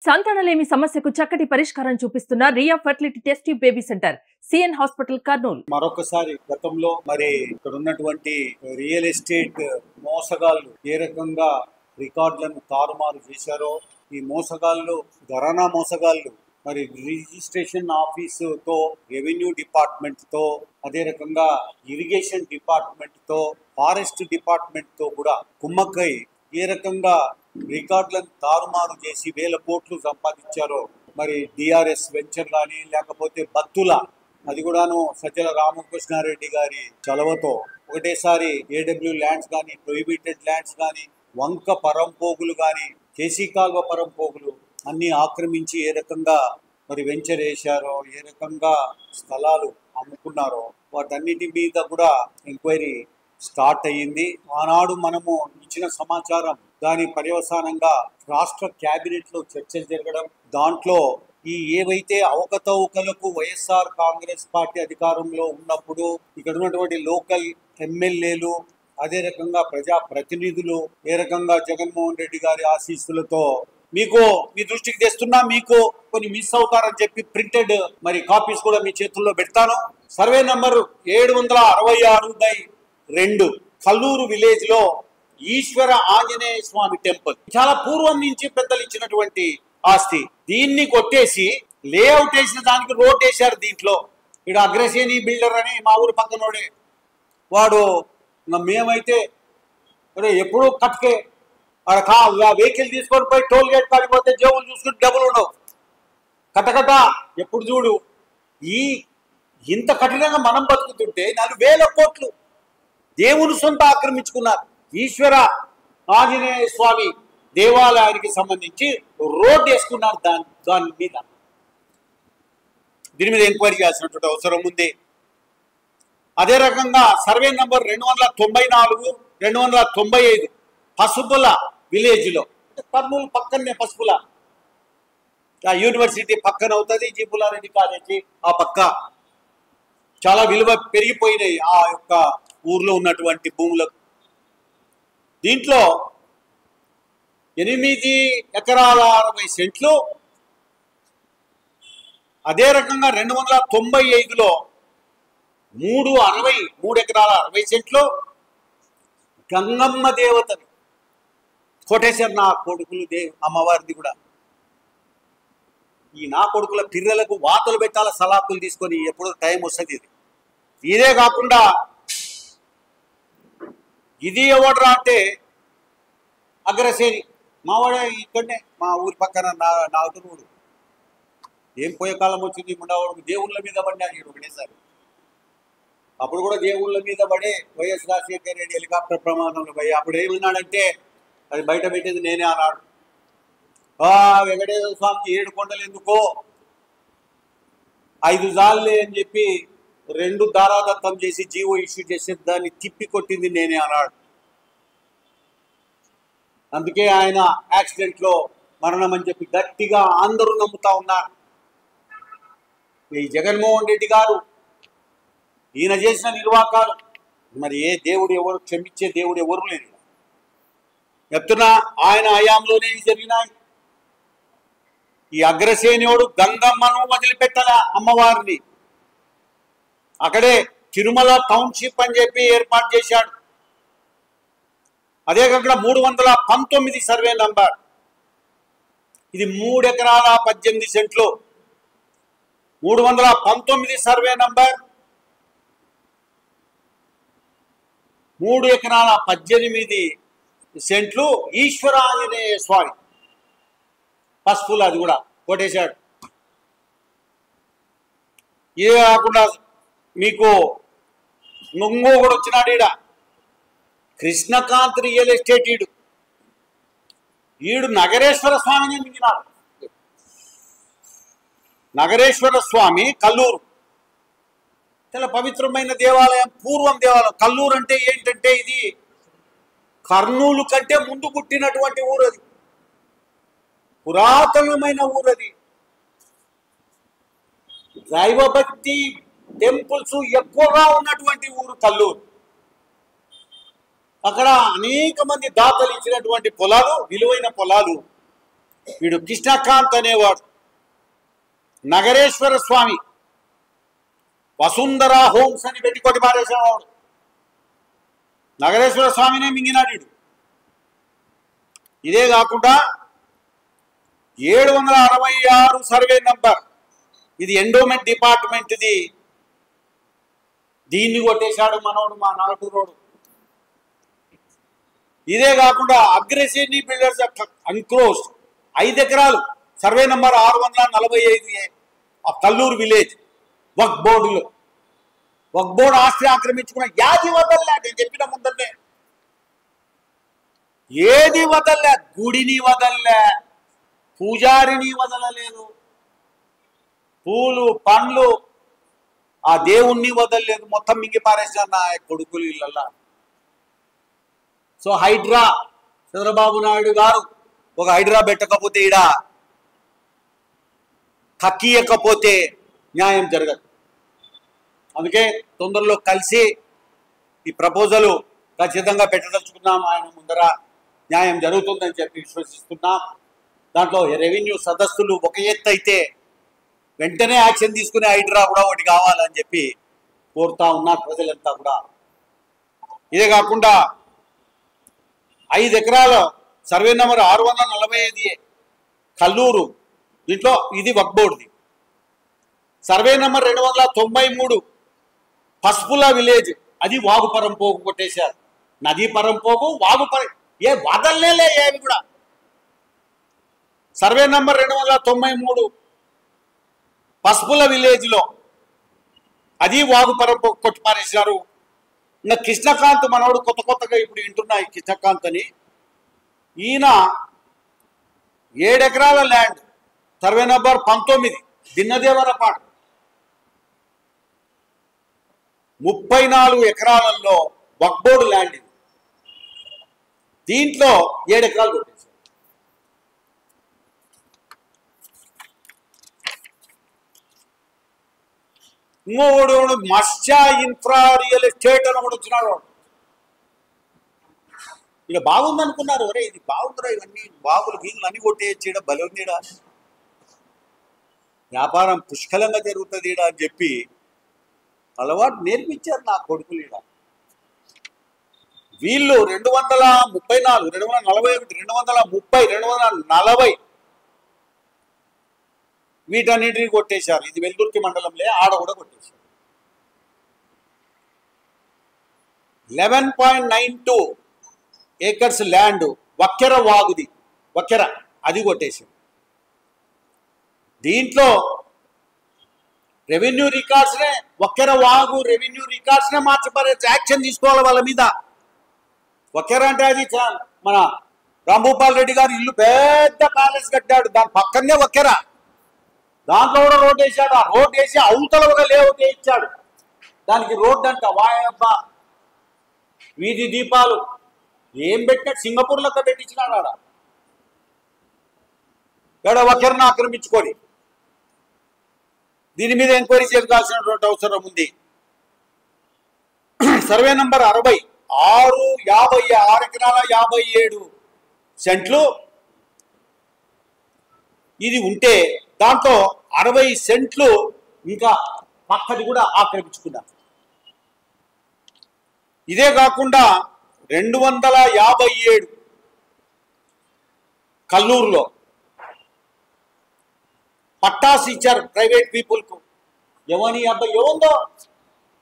సంతానలేమి సమస్యకు చక్కటి పరిష్కారం చూపిస్తున్న Riya fertility test baby centre CN hospital Kurnool. మరొకసారి గతంలో ఇక్కడ ఉన్నటువంటి రియల్ ఎస్టేట్ మోసగాళ్ళు ఏ రకంగా రికార్డులను తారుమారు చేశారో, ఈ మోసగాళ్ళు ఘరానా మోసగాళ్ళు రిజిస్ట్రేషన్ ఆఫీసుతో, రెవెన్యూ డిపార్ట్మెంట్ తో, అదే రకంగా ఇరిగేషన్ డిపార్ట్మెంట్ తో, ఫారెస్ట్ డిపార్ట్మెంట్ తో కూడా కుమ్మక్కై ఏ రకంగా రికార్డులను తారుమారు చేసి వేల కోట్లు సంపాదించారో, డిఆర్ఎస్ వెంచర్ కానీ లేకపోతే బత్తుల, అది కూడాను సజ్జల రామకృష్ణారెడ్డి గారి చలవతో ఒకటేసారి ఏడబ్ల్యూ ల్యాండ్స్ కానీ, ప్రొహిబిటెడ్ ల్యాండ్స్ కానీ, వంక పరంపోగులు కానీ, కేసీ కాల్వ పరంపోగులు అన్ని ఆక్రమించి ఏ రకంగా వెంచర్ వేశారో, ఏ రకంగా స్థలాలు అమ్ముకున్నారో వాటన్నిటి మీద కూడా ఎంక్వైరీ స్టార్ట్ అయ్యింది. ఆనాడు మనము ఇచ్చిన సమాచారం, దాని పర్యవసానంగా రాష్ట్ర క్యాబినెట్ లో చర్చలు జరగడం, దాంట్లో ఏవైతే అవకతవకలకు వైఎస్ఆర్ కాంగ్రెస్ పార్టీ అధికారంలో ఉన్నప్పుడు ఇక్కడ ఉన్నటువంటి లోకల్ ఎమ్మెల్యేలు, అదే రకంగా ప్రజా ప్రతినిధులు ఏ రకంగా జగన్మోహన్ రెడ్డి గారి ఆశీస్సులతో మీ దృష్టికి తెస్తున్నా, మీకు కొన్ని మిస్ అవుతారని చెప్పి ప్రింటెడ్ కాపీస్ కూడా మీ చేతుల్లో పెడతాను. సర్వే నంబర్ 766/2 కల్లూరు విలేజ్ లో ఈశ్వర ఆంజనేయ స్వామి టెంపుల్ చాలా పూర్వం నుంచి పెద్దలు ఇచ్చినటువంటి ఆస్తి. దీన్ని కొట్టేసి లేఅవుట్ వేసిన దానికి రోడ్ వేశారు. దీంట్లో ఇక్కడ అగ్రసేని బిల్డర్ అని మా ఊరు పక్కనోడే వాడు, మేమైతే ఎప్పుడూ కట్కే వెహికల్ తీసుకొని పోయి టోల్ గేట్ కాడిపోతే జేబులు చూసుకుంటే డబ్బులు ఉండవు. కట్టకట్ట ఎప్పుడు చూడు ఇంత కఠినంగా మనం బతుకుతుంటే 4,000 కోట్లు దేవుని సొంత ఆక్రమించుకున్నారు. ఈశ్వర ఆంజనేయ స్వామి దేవాలయానికి సంబంధించి రోడ్డు వేసుకున్నారు. దాని మీద దీని మీద ఎంక్వైరీ చేయాల్సినటువంటి అవసరం ఉంది. అదే రకంగా సర్వే నంబర్ 294, 295 పసుపుల విలేజ్ లో, కర్నూలు పక్కనే పసుపుల, యూనివర్సిటీ పక్కన అవుతుంది, జీపులారెడ్డి కాలేజీ ఆ పక్క. చాలా విలువ పెరిగిపోయినాయి ఆ యొక్క ఊర్లో ఉన్నటువంటి భూములకు. దీంట్లో 8 ఎకరాల 60 సెంట్లు, అదే రకంగా 295లో 3 ఎకరాల 60 సెంట్లు గంగమ్మ దేవతని కోటేశ్వర నా కొడుకులు అమ్మవారిది కూడా. ఈ నా కొడుకుల పిర్రలకు వాతలు పెట్టాల సలాకులు తీసుకొని ఎప్పుడో టైం వస్తుంది. ఇదే కాకుండా ఇది ఎవడరా అంటే అగ్రసేని మావాడే, ఇక్కడనే మా ఊరి పక్కన నాగరుడు. ఏం పోయే కాలం వచ్చింది ముండవాడు దేవుళ్ళ మీద పడినాడు ఒకటేసారి. అప్పుడు కూడా దేవుళ్ళ మీద పడే వైఎస్ రాజశేఖర రెడ్డి హెలికాప్టర్ ప్రమాదంలో పోయి అప్పుడు ఏమన్నాడంటే, అది బయట పెట్టేది నేనే అన్నాడు. వెంకటేశ్వర స్వామికి 7 కొండలు ఎందుకో 5 జాలే అని చెప్పి 2 దారాదత్తం చేసి జీవో ఇష్యూ చేసే దాన్ని తిప్పి కొట్టింది నేనే అన్నాడు. అందుకే ఆయన యాక్సిడెంట్ లో మరణం అని చెప్పి గట్టిగా అందరూ నమ్ముతా ఉన్నారు. ఈ జగన్మోహన్ రెడ్డి గారు ఈయన చేసిన నిర్వాకాలు ఏ దేవుడు ఎవరు క్షమించే దేవుడు ఎవరు లేరు. చెప్తున్నా, ఆయన హయాంలోనే జరిగినాయి. ఈ అగ్రసేనియోడు గంగమ్మను వదిలిపెట్టాల అమ్మవారిని, అక్కడే తిరుమల టౌన్షిప్ అని చెప్పి ఏర్పాటు చేశాడు. అదే కాకుండా 319 సర్వే నంబర్, ఇది 3 ఎకరాల 18 సెంట్లు. 319 సర్వే నంబర్ 3 ఎకరాల 18 సెంట్లు ఈశ్వర ఆంజనేయ స్వామి పసుపులు, అది కూడా కొట్టేశాడు. ఇదే కాకుండా మీకు ఇంకో కూడా వచ్చినాడు. కృష్ణకాంత్ రియల్ ఎస్టేట్ ఈడు నగరేశ్వర స్వామిని మింగినాడు. నగరేశ్వర స్వామి కల్లూరు చాలా పవిత్రమైన దేవాలయం, పూర్వం దేవాలయం. కల్లూరు అంటే ఏంటంటే ఇది కర్నూలు కంటే ముందు పుట్టినటువంటి ఊరు, అది పురాతనమైన ఊరు. అది దైవభక్తి టెంపుల్స్ ఎక్కువగా ఉన్నటువంటి ఊరు కల్లూరు. అక్కడ అనేక మంది దాతలు ఇచ్చినటువంటి పొలాలు, విలువైన పొలాలు వీడు కృష్ణకాంత్ అనేవాడు నగరేశ్వర స్వామి వసుంధర హోమ్స్ అని పెట్టి కొట్టి పారేసేవాడు. నగరేశ్వర స్వామినే మింగినాడు వీడు. ఇదే కాకుండా 766 సర్వే నంబర్, ఇది ఎండోమెంట్ డిపార్ట్మెంట్ది, దీన్ని కొట్టేశాడు మనోడు, మా నాగటూరోడు. ఇదే కాకుండా అగ్రెసివ్లీ బిల్డర్స్ అన్క్లోజ్ 5 ఎకరాలు సర్వే నంబర్ 645 ఆ కల్లూరు విలేజ్ వక్ బోర్డులో వక్ బోర్డు ఆస్తి ఆక్రమించుకున్న యాది వదల్లే. నేను చెప్పిన ముందరనే ఏది వదల్లే, గుడిని వదల్లే, పూజారిని వదలలేదు, పూలు పండ్లు ఆ దేవుణ్ణి వదలలేదు, మొత్తం మింగి పారేసారు నా కొడుకులు ఇళ్ళల్లా. సో హైడ్రా చంద్రబాబు నాయుడు గారు ఒక హైడ్రా పెట్టకపోతే ఈడ కక్కియకపోతే న్యాయం జరగదు. అందుకే తొందరలో కలిసి ఈ ప్రపోజలు ఖచ్చితంగా పెట్టదలుచుకున్నాం. ఆయన ముందర న్యాయం జరుగుతుందని చెప్పి విశ్వసిస్తున్నాం. దాంట్లో రెవెన్యూ సదస్సులు ఒక ఎత్తు అయితే వెంటనే యాక్షన్ తీసుకునే హైడ్రా కూడా ఒకటి కావాలని చెప్పి కోరుతా ఉన్నారు ప్రజలంతా కూడా. ఇదే కాకుండా 5 ఎకరాల సర్వే నెంబర్ 645 కల్లూరు, దీంట్లో ఇది వక్ బోర్డుది. సర్వే నెంబర్ 293 పసుపుల విలేజ్, అది వాగుపరం పోగు కొట్టేశారు. నదీ పరం పోగు, వాగుపరం ఏ వదలలే ఏవి కూడా. సర్వే నెంబర్ 293 పసుపుల విలేజ్లో అది వాగుపరం పోగు కొట్టి పారేశారు. ఇంకా కృష్ణకాంత్ మనోడు కొత్తగా ఇప్పుడు వింటున్నాయి కృష్ణకాంత్ అని. ఈయన 7 ఎకరాల ల్యాండ్ సర్వే నెంబర్ 19 దిన్నదేవరపాడు 34 ఎకరాలలో వక్ బోర్డు ల్యాండ్ ఇది. దీంట్లో 7 ఎకరాలు కొట్టేశారు. ఇంకోడు మత్స్య ఇన్ఫ్రా రియల్ ఎస్టేట్ అని కూడా వచ్చినాడు. ఇక బాగుందనుకున్నారు, ఒరే ఇది బాగుందిరా, ఇవన్నీ బాగులు గీగులు అన్ని కొట్టేయచ్చు, ఈడ బలొందిడా, వ్యాపారం పుష్కలంగా జరుగుతుంది ఈడ అని చెప్పి అలవాటు నేర్పించారు నా కొడుకులు. ఈడ వీళ్ళు 234, 241, 230, 240 వీటన్నిటిని కొట్టేశారు. ఇది వెల్దుర్తి మండలంలో, ఆడ కూడా కొట్టేశారు. 11.92 ఏకర్స్ ల్యాండ్ వక్కెర వాగుది, వక్కెర అది కొట్టేశారు. దీంట్లో రెవెన్యూ రికార్డ్స్నే, వక్కెర వాగు రెవెన్యూ రికార్డ్స్నే మార్చిపారే, యాక్షన్ తీసుకోవాలి వాళ్ళ మీద. వక్కెర అంటే అది మన రాంభూపాల్ రెడ్డి గారు ఇల్లు పెద్ద ప్యాలెస్ కట్టాడు, దాని పక్కనే వక్కెర, దాంట్లో కూడా రోడ్ వేసాడు. ఆ రోడ్ వేసి అవతల ఒక లేఅవుట్ వేయించాడు, దానికి రోడ్ అంట వాయబ్బా, వీధి దీపాలు ఏం పెట్టాడు, సింగపూర్ లెక్క పెట్టించినాడు ఆడ. ఏడ వక్కెరను ఆక్రమించుకొని దీని మీద ఎంక్వైరీ చేయాల్సినటువంటి అవసరం ఉంది. సర్వే నంబర్ 60 6 ఎకరాల 57 సెంట్లు ఇది ఉంటే దాంట్లో 60 సెంట్లు ఇంకా పక్కది కూడా ఆక్రమించుకున్నారు. ఇదే కాకుండా 257 కల్లూరులో పట్టాసు ఇచ్చారు ప్రైవేట్ పీపుల్కు. ఎవని అబ్బాయి ఏముందో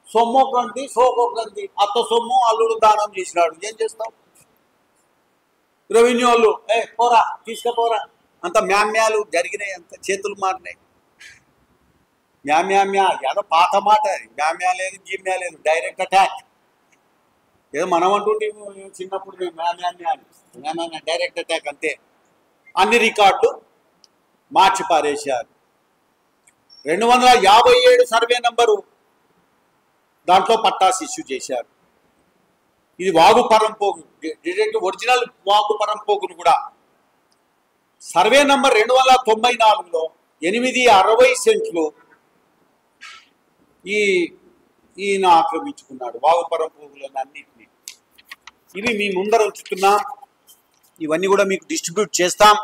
సొమ్మొకంది సోకొకంది, అత్త సొమ్ము అల్లుడు దానం చేసినాడు, ఏం చేస్తాం. రెవెన్యూ వాళ్ళు పోరా తీసుకపోరా, అంత మ్యామ్యాలు జరిగినాయి, అంత చేతులు మారినాయి. మ్యామ్యామ్యా ఏదో పాత మాట, మ్యామ్యా లేదు గిమ్యా లేదు, డైరెక్ట్ అటాక్. ఏదో మనం అంటుంటే చిన్నప్పుడు మేము మ్యామ్యామ్యా డైరెక్ట్ అటాక్ అంతే. అన్ని రికార్డులు మార్చి పారేశారు. 257 సర్వే నంబరు దాంట్లో పట్టాసు ఇష్యూ చేశారు. ఇది వాగు పరంపోగు, డైరెక్ట్ ఒరిజినల్ వాగు పరంపోగును కూడా సర్వే నంబర్ 294లో 860 సెంట్లు ఈయన ఆక్రమించుకున్నాడు వాగు పరంపోగులను అన్నింటినీ. ఇవి మీ ముందర ఉంచుతున్నాం, ఇవన్నీ కూడా మీకు డిస్ట్రిబ్యూట్ చేస్తాం.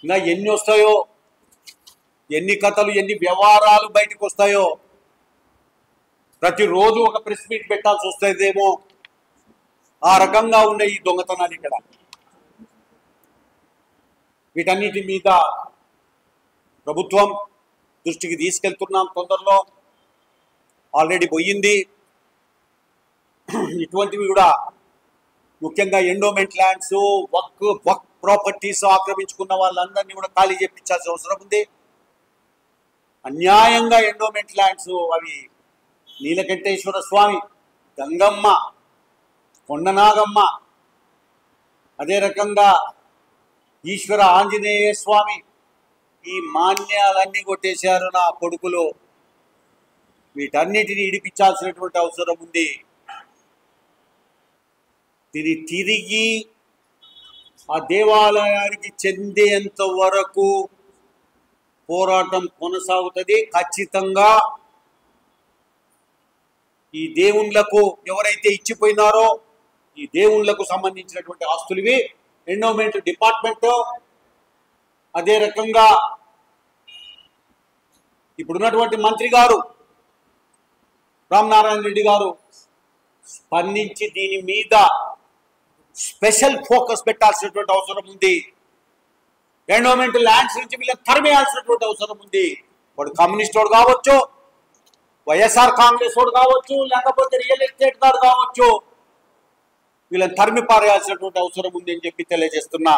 ఇంకా ఎన్ని వస్తాయో, ఎన్ని కథలు, ఎన్ని వ్యవహారాలు బయటకు వస్తాయో. ప్రతిరోజు ఒక ప్రెస్ మీట్ పెట్టాల్సి వస్తుందేమో. ఆ రకంగా ఉన్నాయి ఈ దొంగతనాలు ఇక్కడ. వీటన్నిటి మీద ప్రభుత్వం దృష్టికి తీసుకెళ్తున్నాం. తొందరలో ఆల్రెడీ పోయింది. ఇటువంటివి కూడా ముఖ్యంగా ఎండోమెంట్ ల్యాండ్స్, వక్ ప్రాపర్టీస్ ఆక్రమించుకున్న వాళ్ళందరినీ కూడా ఖాళీ చేయించాల్సిన అవసరం ఉంది. అన్యాయంగా ఎండోమెంట్ ల్యాండ్స్ అవి నీలకంఠేశ్వర స్వామి, గంగమ్మ, కొండనాగమ్మ, అదే రకంగా ఈశ్వర ఆంజనేయ స్వామి, ఈ మాన్యాలన్నీ కొట్టేశారు నా కొడుకులు. వీటన్నిటిని ఇడిపించాల్సినటువంటి అవసరం ఉంది. తిరిగి ఆ దేవాలయానికి చెందేంత వరకు పోరాటం కొనసాగుతుంది. ఖచ్చితంగా ఈ దేవుళ్ళకు ఎవరైతే ఇచ్చిపోయినారో ఈ దేవుళ్ళకు సంబంధించినటువంటి ఆస్తులువి ఎండోమెంట్ డిపార్ట్మెంట్, అదే రకంగా ఇప్పుడున్నటువంటి మంత్రి గారు రామనారాయణ రెడ్డి గారు స్పందించి దీని మీద స్పెషల్ ఫోకస్ పెట్టాల్సినటువంటి అవసరం ఉంది. ఎండోమెంట్ ల్యాండ్స్ నుంచి వీళ్ళని తరిమేయాల్సినటువంటి అవసరం ఉంది. వాడు కమ్యూనిస్ట్ వాడు కావచ్చు, వైఎస్ఆర్ కాంగ్రెస్ వాడు కావచ్చు, లేకపోతే రియల్ ఎస్టేట్ గారు కావచ్చు, వీళ్ళని తరిమి పారేయాల్సినటువంటి అవసరం ఉంది అని చెప్పి తెలియజేస్తున్నా.